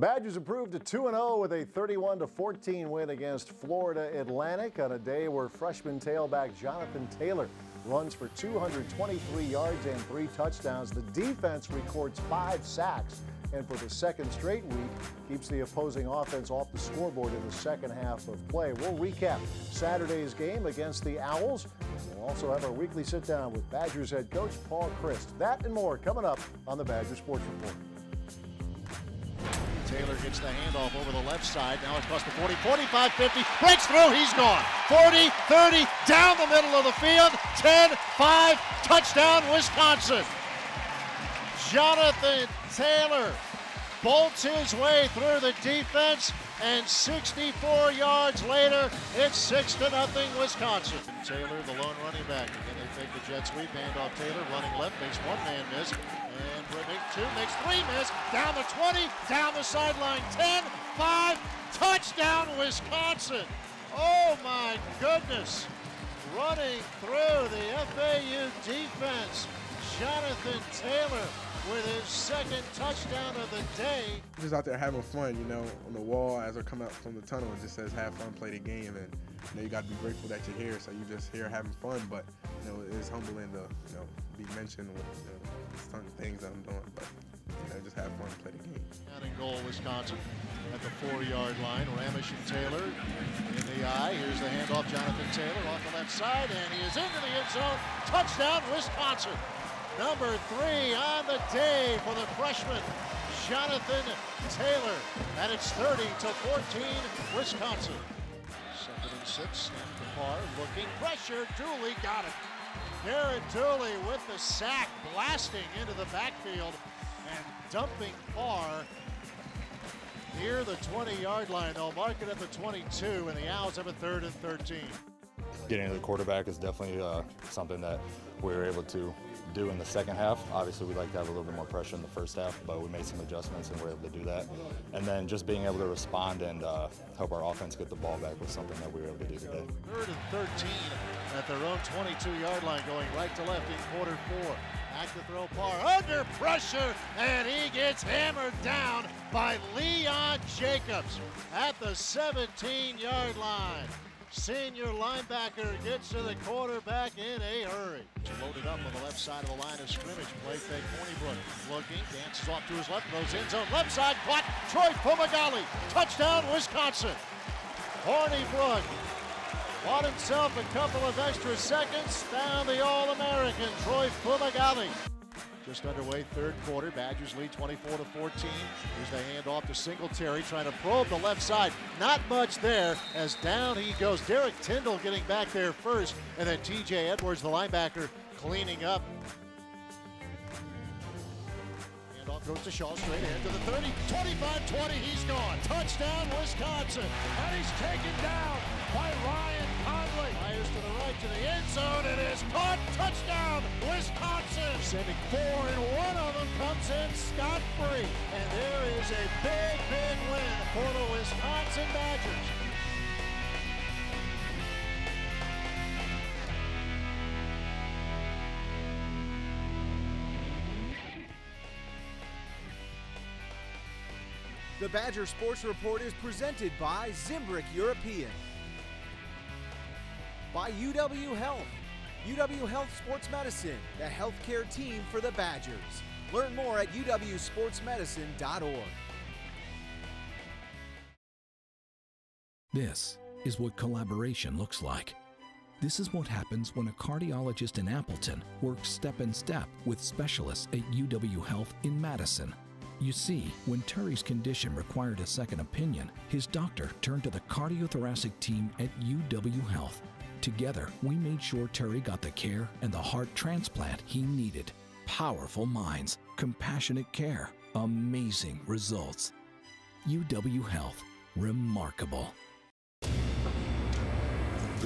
The Badgers improved to 2-0 with a 31-14 win against Florida Atlantic on a day where freshman tailback Jonathan Taylor runs for 223 yards and 3 touchdowns. The defense records 5 sacks, and for the second straight week, keeps the opposing offense off the scoreboard in the second half of play. We'll recap Saturday's game against the Owls. We'll also have our weekly sit-down with Badgers head coach Paul Chryst. That and more coming up on the Badger Sports Report. Taylor gets the handoff over the left side. Now across the 40, 45, 50. Breaks through. He's gone. 40, 30, down the middle of the field. 10, 5, touchdown, Wisconsin. Jonathan Taylor bolts his way through the defense, and 64 yards later, it's 6-0 Wisconsin. Taylor, the lone running back. Again, they take the jet sweep, handoff Taylor, running left, makes one man miss. And makes 2, makes 3 miss, down the 20, down the sideline, 10, 5, touchdown Wisconsin. Oh my goodness, running through the FAU defense, Jonathan Taylor with his second touchdown of the day. Just out there having fun, you know, on the wall as I come out from the tunnel, it just says have fun, play the game, and you know, you got to be grateful that you're here, so you're just here having fun, but you know, it's humbling to, you know, be mentioned with some things that I'm doing, but you know, just have fun, play the game. Down and goal, Wisconsin at the 4-yard line. Ramish and Taylor in the eye. Here's the handoff, Jonathan Taylor off the left side, and he is into the end zone. Touchdown, Wisconsin. Number 3 on the day for the freshman, Jonathan Taylor. And it's 30-14, Wisconsin. 2nd and 6, snap to Parr, looking, pressure, Dooley got it. Garrett Dooley with the sack, blasting into the backfield and dumping Parr near the 20-yard line. They'll mark it at the 22, and the Owls have a 3rd and 13. Getting to the quarterback is definitely something that we were able to do in the second half. Obviously, we'd like to have a little bit more pressure in the first half, but we made some adjustments and we're able to do that. And then just being able to respond and help our offense get the ball back was something that we were able to do today. 3rd and 13 at their own 22-yard line, going right to left in quarter 4. Back to throw, Parr under pressure, and he gets hammered down by Leon Jacobs at the 17-yard line. Senior linebacker gets to the quarterback in a hurry. Loaded up on the left side of the line of scrimmage. Play fake, Hornibrook looking, dances off to his left, throws end zone, left side, caught, Troy Fumagalli. Touchdown, Wisconsin. Hornibrook bought himself a couple of extra seconds. Down the All-American, Troy Fumagalli. Just underway, 3rd quarter. Badgers lead 24-14. Here's the handoff to Singletary, trying to probe the left side. Not much there, as down he goes. Derek Tyndall getting back there first, and then TJ Edwards, the linebacker, cleaning up. Handoff goes to Shaw, straight ahead to the 30, 25-20, he's gone. Touchdown, Wisconsin, and he's taken down by Ryan Conley. Fires to the right to the end zone, it is caught. Touchdown, Wisconsin. Sending 4, and one of them comes in scot-free. And there is a big, big win for the Wisconsin Badgers. The Badger Sports Report is presented by Zimbrick European, by UW Health. UW Health Sports Medicine, the healthcare team for the Badgers. Learn more at uwsportsmedicine.org. This is what collaboration looks like. This is what happens when a cardiologist in Appleton works step in step with specialists at UW Health in Madison. You see, when Terry's condition required a second opinion, his doctor turned to the cardiothoracic team at UW Health. Together, we made sure Terry got the care and the heart transplant he needed. Powerful minds, compassionate care, amazing results. UW Health, remarkable. The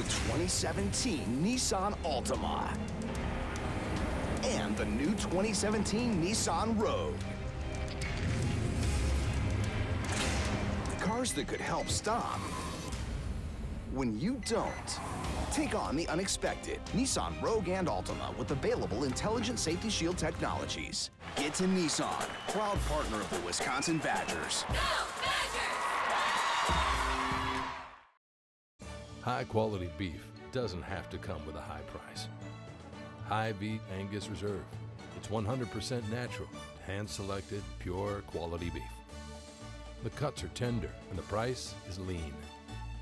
2017 Nissan Altima and the new 2017 Nissan Rogue. Cars that could help stop when you don't. Take on the unexpected. Nissan Rogue and Altima with available Intelligent Safety Shield technologies. Get to Nissan, proud partner of the Wisconsin Badgers. High quality beef doesn't have to come with a high price. High Beat Angus Reserve. It's 100% natural, hand-selected, pure quality beef. The cuts are tender and the price is lean.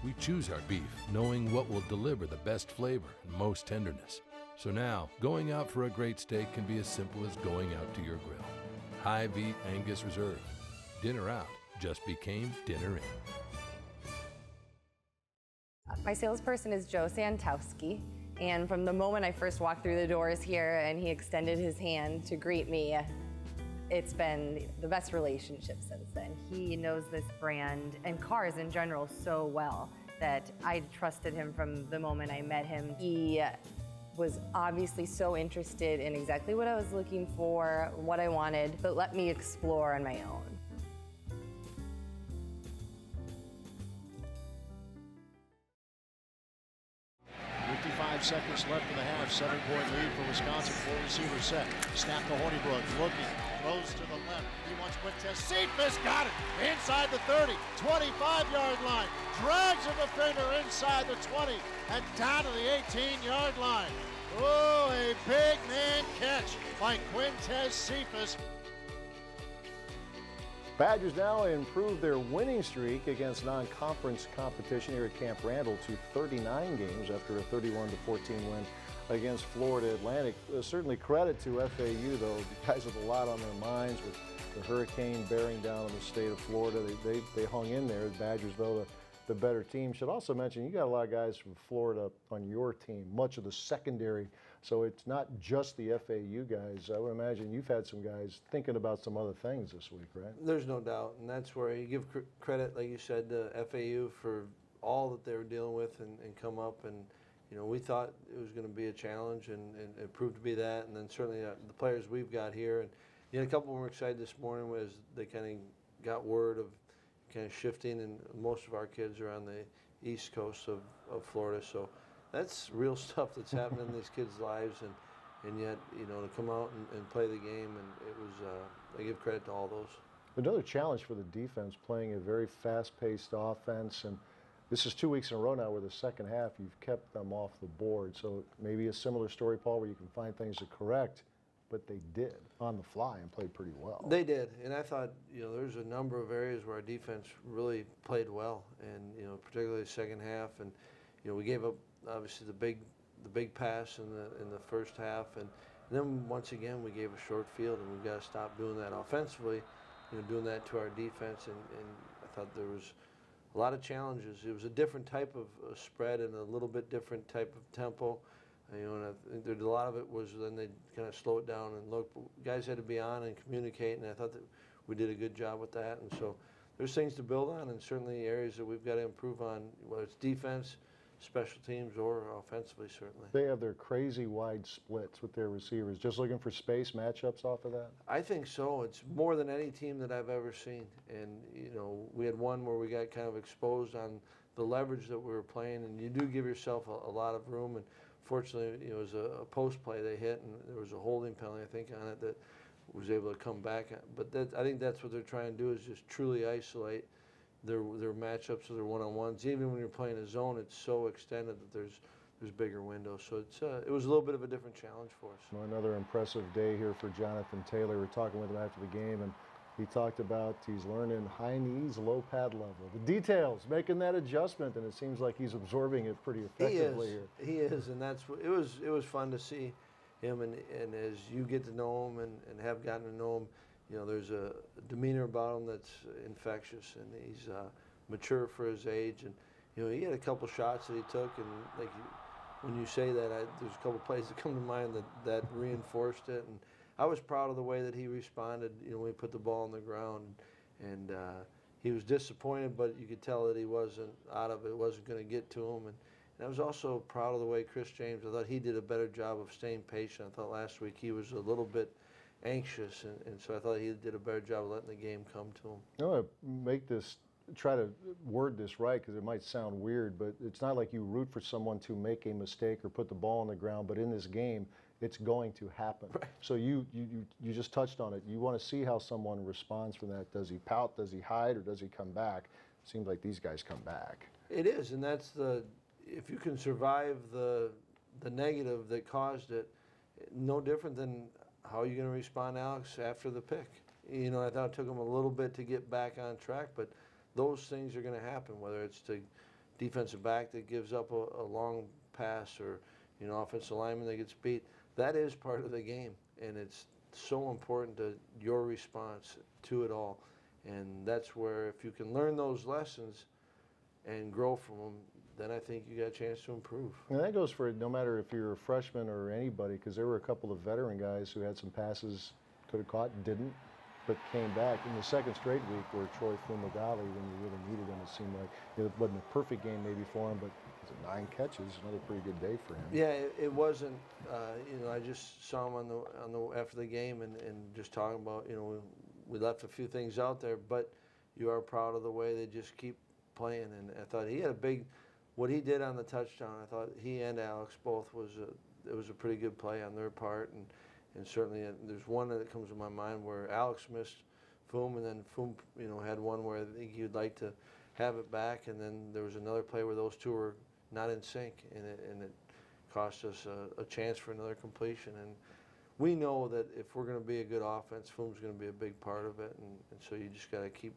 We choose our beef knowing what will deliver the best flavor and most tenderness. So now, going out for a great steak can be as simple as going out to your grill. High Beat Angus Reserve. Dinner out just became dinner in. My salesperson is Joe Santowski, and from the moment I first walked through the doors here and he extended his hand to greet me, it's been the best relationship since then. He knows this brand and cars in general so well that I trusted him from the moment I met him. He was obviously so interested in exactly what I was looking for, what I wanted, but let me explore on my own. 55 seconds left in the half. 7-point lead for Wisconsin. 4 receivers set. Snap to Hornibrook. Looking. Throws to the left. He wants quick test. Cephas got it. Inside the 30. 25-yard line. Drags a defender inside the 20. And down to the 18-yard line. Oh, a big man catch by Quintez Cephas. Badgers now improve their winning streak against non-conference competition here at Camp Randall to 39 games after a 31-14 win against Florida Atlantic. Certainly credit to FAU, though. The guys with a lot on their minds with the hurricane bearing down on the state of Florida. They hung in there. The Badgers, though, the better team. Should also mention, you got a lot of guys from Florida on your team, much of the secondary. So it's not just the FAU guys. I would imagine you've had some guys thinking about some other things this week, right? There's no doubt, and that's where you give credit, like you said, to FAU for all that they were dealing with and come up. And, you know, we thought it was going to be a challenge, and it proved to be that. And then certainly the players we've got here. And, you know, a couple were excited this morning was they kind of got word of kind of shifting, and most of our kids are on the east coast of Florida. So that's real stuff that's happening in these kids' lives, and yet, you know, to come out and play the game, and it was, I give credit to all those. Another challenge for the defense, playing a very fast-paced offense, and this is 2 weeks in a row now where the second half you've kept them off the board. So maybe a similar story, Paul, where you can find things to correct, but they did on the fly and played pretty well. They did, and I thought, you know, there's a number of areas where our defense really played well, and, you know, particularly the second half, and, you know, we gave up obviously the big pass in the first half, and then once again we gave a short field, and we've got to stop doing that offensively, you know, doing that to our defense, and I thought there was a lot of challenges. It was a different type of spread and a little bit different type of tempo, you know, and I think a lot of it was then they kind of slow it down and look. Guys had to be on and communicate, and I thought that we did a good job with that, and so there's things to build on, and certainly areas that we've got to improve on, whether it's defense, special teams, or offensively, certainly. They have their crazy wide splits with their receivers. Just looking for space matchups off of that? I think so. It's more than any team that I've ever seen. And, you know, we had one where we got kind of exposed on the leverage that we were playing, and you do give yourself a lot of room. And fortunately, you know, it was a post play they hit, and there was a holding penalty, I think, on it that was able to come back. But I think that's what they're trying to do, is just truly isolate their matchups or their one-on-ones. Even when you're playing a zone, it's so extended that there's bigger windows. So it was a little bit of a different challenge for us. Well, another impressive day here for Jonathan Taylor. We're talking with him after the game, and he talked about he's learning high knees, low pad level. The details, making that adjustment, and it seems like he's absorbing it pretty effectively here. He is, and that's what, it was fun to see him, and as you get to know him and have gotten to know him, you know, there's a demeanor about him that's infectious, and he's mature for his age. And, you know, he had a couple shots that he took, and like when you say that, there's a couple plays that come to mind that reinforced it. And I was proud of the way that he responded, you know, when he put the ball on the ground. And he was disappointed, but you could tell that he wasn't out of it. It wasn't going to get to him. And I was also proud of the way Chris James, I thought he did a better job of staying patient. I thought last week he was a little bit anxious, and so I thought he did a better job of letting the game come to him. I want to make this try to word this right because it might sound weird, but it's not like you root for someone to make a mistake or put the ball on the ground, but in this game, it's going to happen. Right. So you just touched on it. You want to see how someone responds from that. Does he pout? Does he hide? Or does he come back? It seems like these guys come back. It is, and that's if you can survive the negative that caused it, no different than how you're going to respond, Alex, after the pick. You know, I thought it took him a little bit to get back on track, but those things are going to happen, whether it's the defensive back that gives up a long pass or, you know, offensive lineman that gets beat. That is part of the game, and it's so important to your response to it all. And that's where if you can learn those lessons and grow from them, then I think you got a chance to improve. And that goes for no matter if you're a freshman or anybody, because there were a couple of veteran guys who had some passes could have caught, didn't, but came back. In the second straight week where Troy Fumagalli, when you really needed him, it seemed like it wasn't a perfect game maybe for him, but 9 catches, another pretty good day for him. Yeah, it wasn't. You know, I just saw him after the game and just talking about, you know, we left a few things out there, but you are proud of the way they just keep playing. And I thought he had a big, what he did on the touchdown. I thought he and Alex both it was a pretty good play on their part, and certainly there's one that comes to my mind where Alex missed Foom, and then Foom, you know, had one where I think he'd like to have it back, and then there was another play where those two were not in sync, and it cost us a chance for another completion. And we know that if we're going to be a good offense, Foom's going to be a big part of it, and so you just got to keep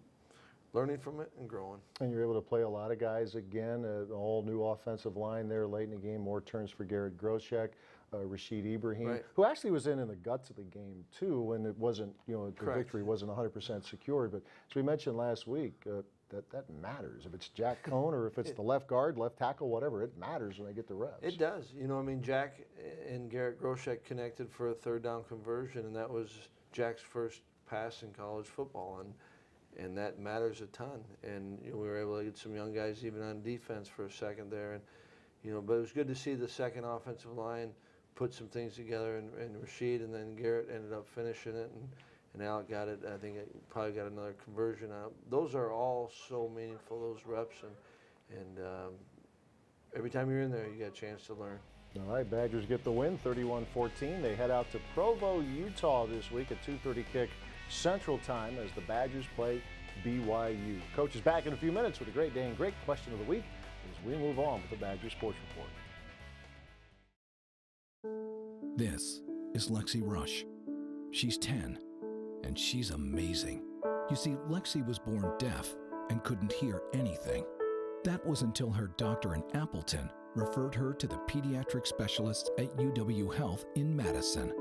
learning from it and growing. And you're able to play a lot of guys again, an all-new offensive line there late in the game, more turns for Garrett Groshek, Rashid Ibrahim, right, who actually was in the guts of the game too when it wasn't, you know, the correct, victory wasn't 100% secured. But as we mentioned last week, that matters. If it's Jack Cohn or if it's the left guard, left tackle, whatever, it matters when they get the reps. It does. You know, I mean, Jack and Garrett Groshek connected for a third down conversion, and that was Jack's first pass in college football, and that matters a ton. And you know, we were able to get some young guys even on defense for a second there, and you know, but it was good to see the second offensive line put some things together, and Rashid and then Garrett ended up finishing it, and Alec got it. I think it probably got another conversion out. Those are all so meaningful, those reps, and every time you're in there, you got a chance to learn. All right, Badgers get the win, 31-14. They head out to Provo, Utah this week at 2:30 kick Central Time as the Badgers play BYU. Coach is back in a few minutes with a great day and great question of the week as we move on with the Badgers Sports Report. This is Lexi Rush. She's 10, and she's amazing. You see, Lexi was born deaf and couldn't hear anything. That was until her doctor in Appleton referred her to the pediatric specialists at UW Health in Madison.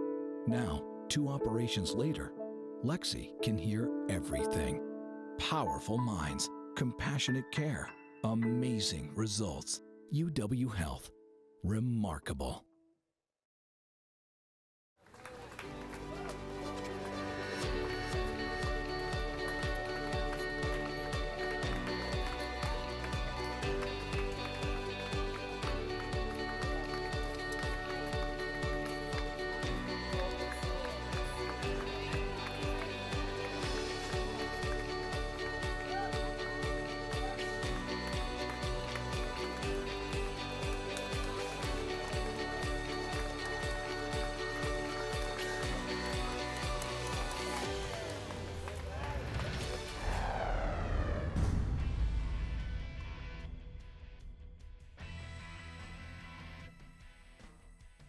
Now, 2 operations later, Lexi can hear everything. Powerful minds, compassionate care, amazing results. UW Health. Remarkable.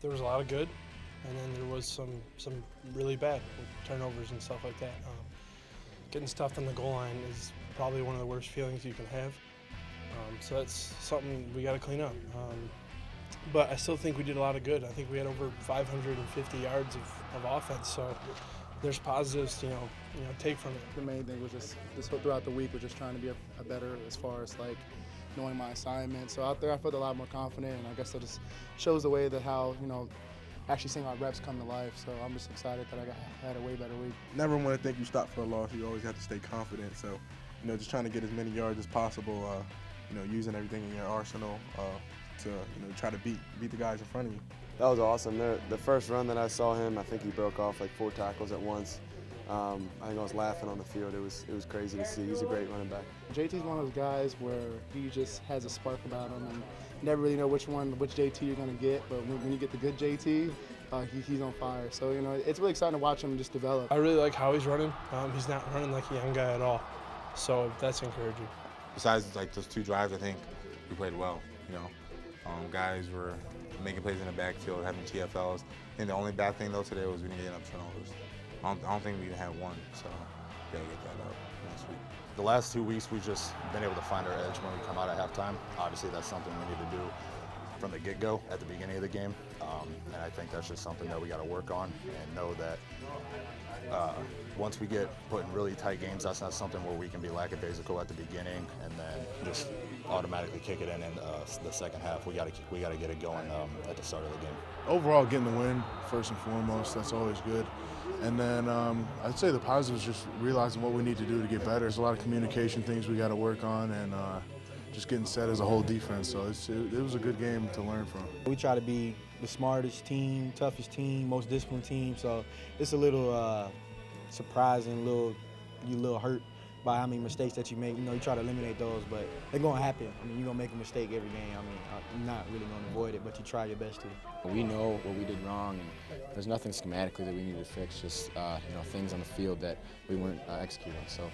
There was a lot of good, and then there was some really bad turnovers and stuff like that. Getting stuffed on the goal line is probably one of the worst feelings you can have. So that's something we got to clean up. But I still think we did a lot of good. I think we had over 550 yards of offense. So there's positives, to take from it. The main thing was just throughout the week, we're just trying to be a better as far as like knowing my assignment. So out there, I felt a lot more confident, and I guess that just shows the way that how, actually seeing our reps come to life. So I'm just excited that I had a way better week. Never want to think you stop for a loss. You always have to stay confident. So, just trying to get as many yards as possible, using everything in your arsenal, to try to beat the guys in front of you. That was awesome. The first run that I saw him, I think he broke off like 4 tackles at once. I think I was laughing on the field. It was crazy to see. He's a great running back. JT's one of those guys where he just has a spark about him, and you never really know which JT you're going to get, but when you get the good JT, he's on fire. So, it's really exciting to watch him just develop. I really like how he's running. He's not running like a young guy at all, so that's encouraging. Besides like those 2 drives, I think we played well. Guys were making plays in the backfield, having TFLs. I think the only bad thing though today was we didn't get enough turnovers. I don't think we even had one, so we gotta get that up next week. The last 2 weeks, we've just been able to find our edge when we come out at halftime. Obviously, that's something we need to do from the get-go at the beginning of the game, and I think that's just something that we got to work on and know that once we get put in really tight games, that's not something where we can be lackadaisical at the beginning and then just automatically kick it in the second half. We got to get it going at the start of the game. Overall, getting the win first and foremost, that's always good. And then I'd say the positive is just realizing what we need to do to get better. There's a lot of communication things we got to work on, and just getting set as a whole defense. So it was a good game to learn from. We try to be the smartest team, toughest team, most disciplined team. So it's a little surprising, you a little hurt by how many mistakes that you make. You try to eliminate those, but they're going to happen. You're going to make a mistake every game. You're not really going to avoid it, but you try your best to. We know what we did wrong, and there's nothing schematically that we need to fix, just things on the field that we weren't executing. So,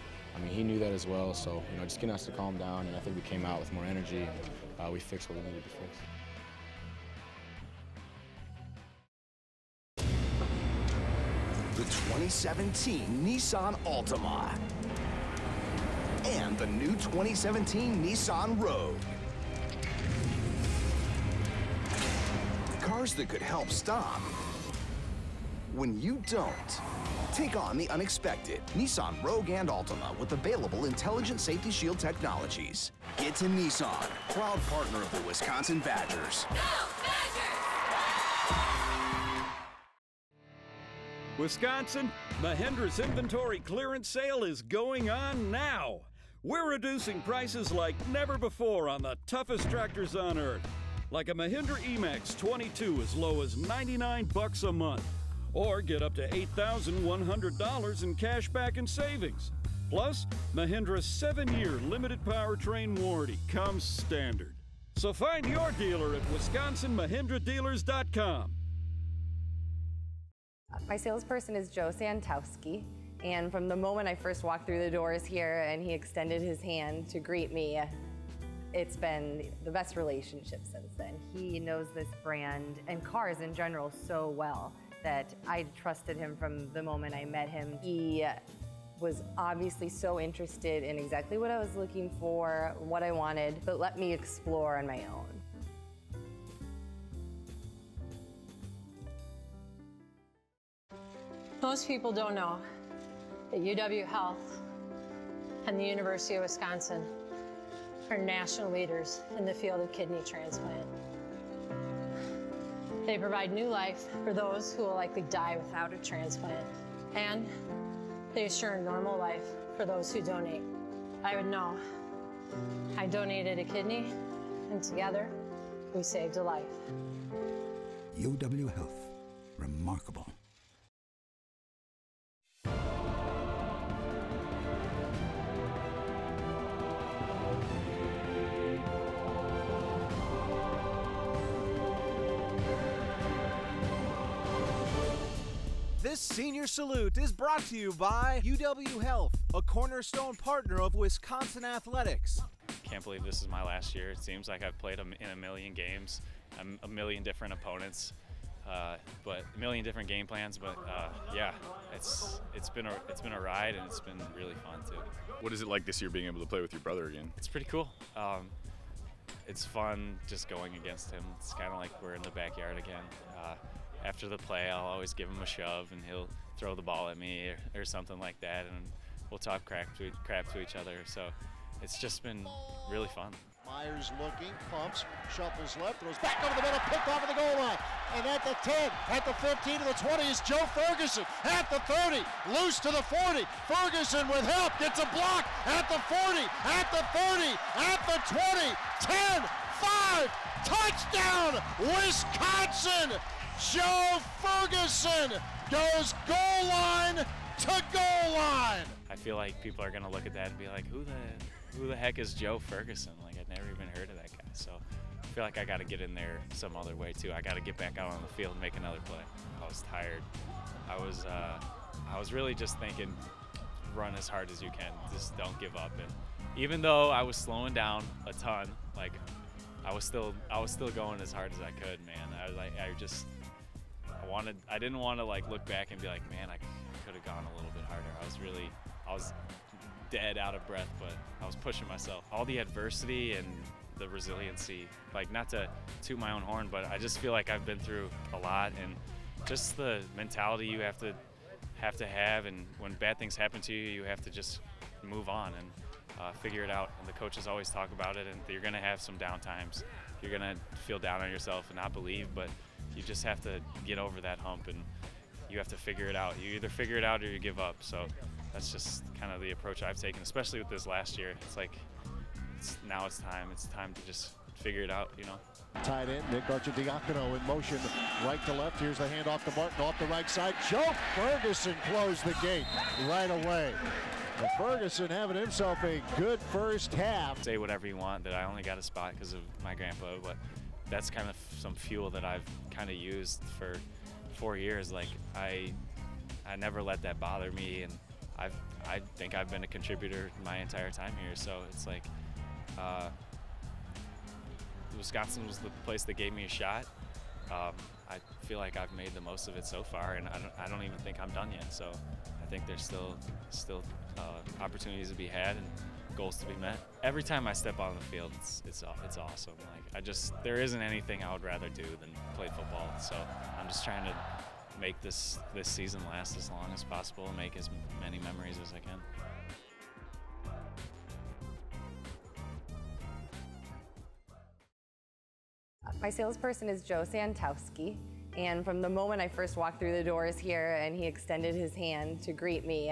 he knew that as well, so, just getting us to calm down, and I think we came out with more energy, and we fixed what we needed to fix. The 2017 Nissan Altima and the new 2017 Nissan Rogue. Cars that could help stop when you don't. Take on the unexpected. Nissan Rogue and Altima with available Intelligent Safety Shield technologies. Get to Nissan, proud partner of the Wisconsin Badgers. Wisconsin, Mahindra's inventory clearance sale is going on now. We're reducing prices like never before on the toughest tractors on earth. Like a Mahindra E-Max 22 as low as $99 a month. Or get up to $8,100 in cash back and savings. Plus, Mahindra's 7-year limited powertrain warranty comes standard. So find your dealer at WisconsinMahindraDealers.com. My salesperson is Joe Santowski, and from the moment I first walked through the doors here and he extended his hand to greet me, it's been the best relationship since then. He knows this brand and cars in general so well that I trusted him from the moment I met him. He was obviously so interested in exactly what I was looking for, what I wanted, but let me explore on my own. Most people don't know that UW Health and the University of Wisconsin are national leaders in the field of kidney transplant. They provide new life for those who will likely die without a transplant, and they assure a normal life for those who donate. I would know. I donated a kidney, and together, we saved a life. UW Health, remarkable. This Senior Salute is brought to you by UW Health, a cornerstone partner of Wisconsin Athletics. Can't believe this is my last year. It seems like I've played in a million games, a million different opponents, but a million different game plans. But yeah, it's been a ride, and it's been really fun too. What is it like this year being able to play with your brother again? It's pretty cool. It's fun just going against him. It's kind of like we're in the backyard again. After the play, I'll always give him a shove, and he'll throw the ball at me or something like that, and we'll talk crap to each other. So it's just been really fun. Myers looking, pumps, shuffles left, throws back over the middle, picked off of the goal line. And at the 10, at the 15, to the 20 is Joe Ferguson. At the 30, loose to the 40. Ferguson with help, gets a block at the 40, at the 30, at the 20, 10, 5, touchdown, Wisconsin! Joe Ferguson goes goal line to goal line. I feel like people are gonna look at that and be like, who the heck is Joe Ferguson? Like, I'd never even heard of that guy. So I feel like I got to get in there some other way too. I got to get back out on the field and make another play. I was tired. I was really just thinking, run as hard as you can. Just don't give up. And even though I was slowing down a ton, like I was still going as hard as I could, man. I didn't want to like look back and be like, man, I could have gone a little bit harder. I was dead out of breath, but I was pushing myself. All the adversity and the resiliency, like, not to toot my own horn, but I just feel like I've been through a lot, and just the mentality you have to have, and when bad things happen to you, you have to just move on and figure it out. And the coaches always talk about it, and you're gonna have some down times. You're gonna feel down on yourself and not believe, but you just have to get over that hump, and you have to figure it out. You either figure it out or you give up. So that's just kind of the approach I've taken, especially with this last year. It's like, now it's time. It's time to just figure it out, you know. Tight end Nick Arcidiacono in motion right to left. Here's the handoff to Martin off the right side. Joe Ferguson closed the gate right away. And Ferguson having himself a good first half. Say whatever you want that I only got a spot because of my grandpa, but that's kind of some fuel that I've kind of used for 4 years. Like, I never let that bother me, and I think I've been a contributor my entire time here. So it's like, Wisconsin was the place that gave me a shot. I feel like I've made the most of it so far, and I don't even think I'm done yet. So I think there's still opportunities to be had and goals to be met. Every time I step on the field, it's awesome. Like, there isn't anything I would rather do than play football. So I'm just trying to make this season last as long as possible and make as many memories as I can. My salesperson is Joe Santowski, and from the moment I first walked through the doors here and he extended his hand to greet me,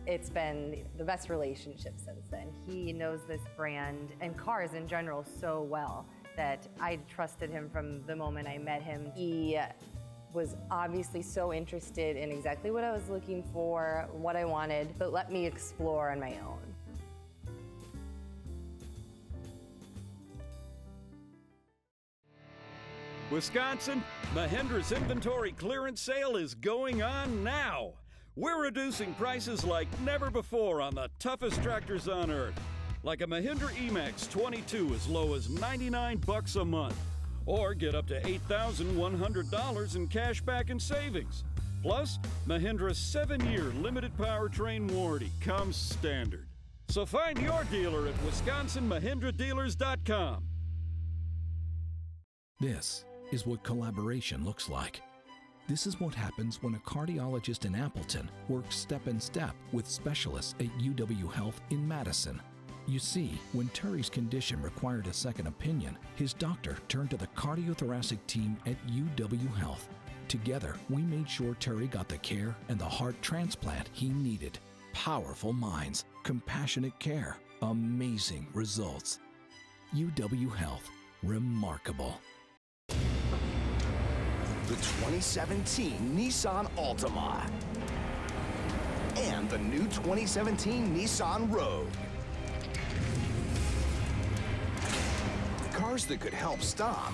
it's been the best relationship since then. He knows this brand and cars in general so well that I trusted him from the moment I met him. He was obviously so interested in exactly what I was looking for, what I wanted, but let me explore on my own. Wisconsin-Mahindra's inventory clearance sale is going on now. We're reducing prices like never before on the toughest tractors on earth. Like a Mahindra E-Max 22 as low as $99 a month. Or get up to $8,100 in cash back and savings. Plus, Mahindra's 7-year limited powertrain warranty comes standard. So find your dealer at WisconsinMahindraDealers.com. This is what collaboration looks like. This is what happens when a cardiologist in Appleton works step in step with specialists at UW Health in Madison. You see, when Terry's condition required a second opinion, his doctor turned to the cardiothoracic team at UW Health. Together, we made sure Terry got the care and the heart transplant he needed. Powerful minds, compassionate care, amazing results. UW Health, remarkable. The 2017 Nissan Altima and the new 2017 Nissan Rogue. Cars that could help stop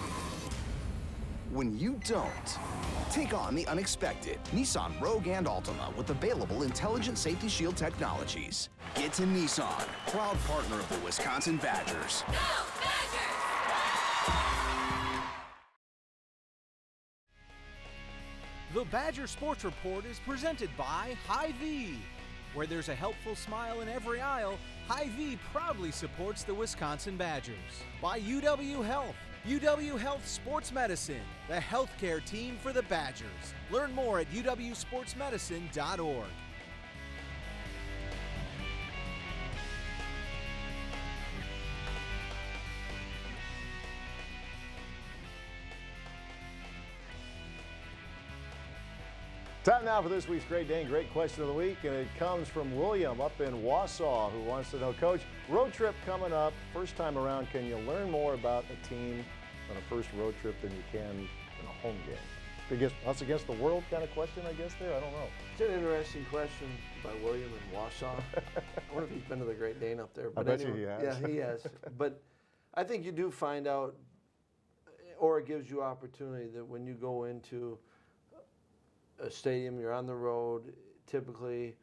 when you don't. Take on the unexpected. Nissan Rogue and Altima with available Intelligent Safety Shield technologies. Get to Nissan, proud partner of the Wisconsin Badgers. Go Badgers! The Badger Sports Report is presented by Hy-Vee. Where there's a helpful smile in every aisle, Hy-Vee proudly supports the Wisconsin Badgers. By UW Health. UW Health Sports Medicine, the healthcare team for the Badgers. Learn more at uwsportsmedicine.org. Time now for this week's Great Dane Great Question of the Week, and it comes from William up in Wausau, who wants to know, Coach, road trip coming up, first time around, can you learn more about a team on a first road trip than you can in a home game? I guess us against the world kind of question, I guess, there? I don't know. It's an interesting question by William in Wausau. I wonder if he's been to the Great Dane up there. But I bet you he has. Yeah, he has. But I think you do find out, or it gives you opportunity that when you go into a stadium, you're on the road, typically,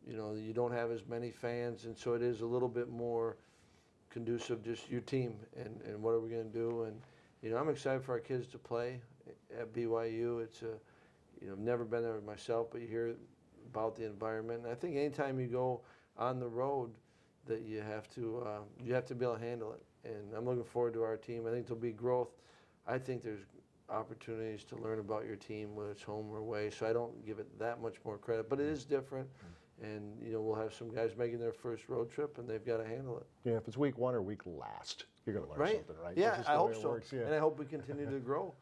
you know, you don't have as many fans, and so it is a little bit more conducive, just your team and what are we going to do. And, you know, I'm excited for our kids to play at BYU. It's a, you know, I've never been there myself, but you hear about the environment. And I think anytime you go on the road, that you have to be able to handle it. And I'm looking forward to our team. I think there'll be growth. I think there's opportunities to learn about your team, whether it's home or away. So I don't give it that much more credit, but it is different. And, you know, we'll have some guys making their first road trip, and they've got to handle it. Yeah, if it's week 1 or week last, you're going to learn something, right? Yeah, That's I just the way hope it so. works, yeah. And I hope we continue to grow,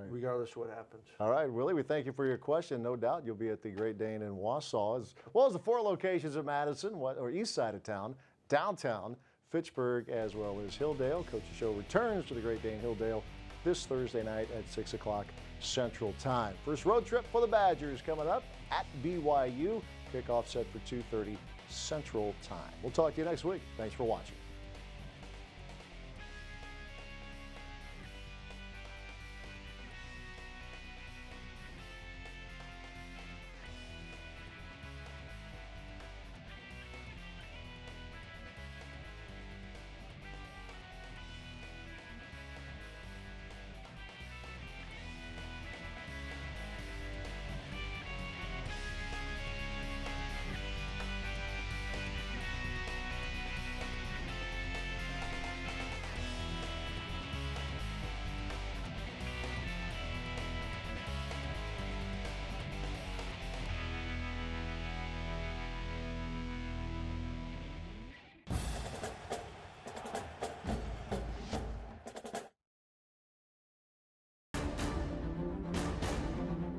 regardless of what happens. All right, Willie, we thank you for your question. No doubt you'll be at the Great Dane in Wausau, as well as the 4 locations of Madison, or east side of town, downtown, Fitchburg, as well as Hilldale. Coach's Show returns to the Great Dane Hilldale this Thursday night at 6 o'clock Central Time. First road trip for the Badgers coming up at BYU. Kickoff set for 2:30 Central Time. We'll talk to you next week. Thanks for watching.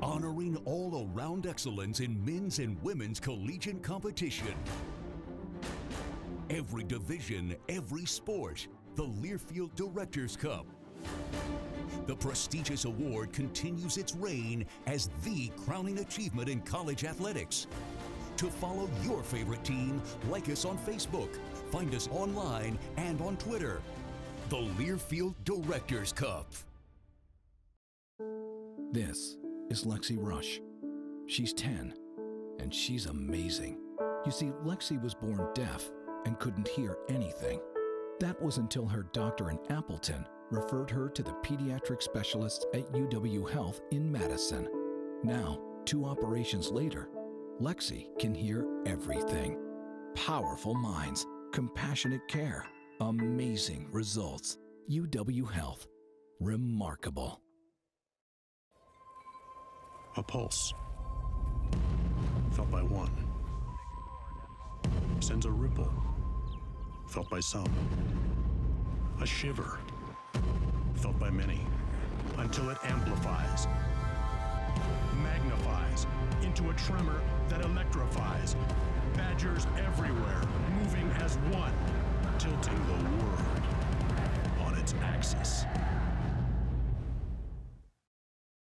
Honoring all-around excellence in men's and women's collegiate competition. Every division, every sport, the Learfield Directors Cup. The prestigious award continues its reign as the crowning achievement in college athletics. To follow your favorite team, like us on Facebook, find us online and on Twitter. The Learfield Directors Cup. This is Lexi Rush. She's 10, and she's amazing. You see, Lexi was born deaf and couldn't hear anything. That was until her doctor in Appleton referred her to the pediatric specialists at UW Health in Madison. Now, 2 operations later, Lexi can hear everything. Powerful minds, compassionate care, amazing results. UW Health. Remarkable. A pulse, felt by one, sends a ripple, felt by some. A shiver, felt by many, until it amplifies, magnifies into a tremor that electrifies. Badgers everywhere, moving as one, tilting the world on its axis.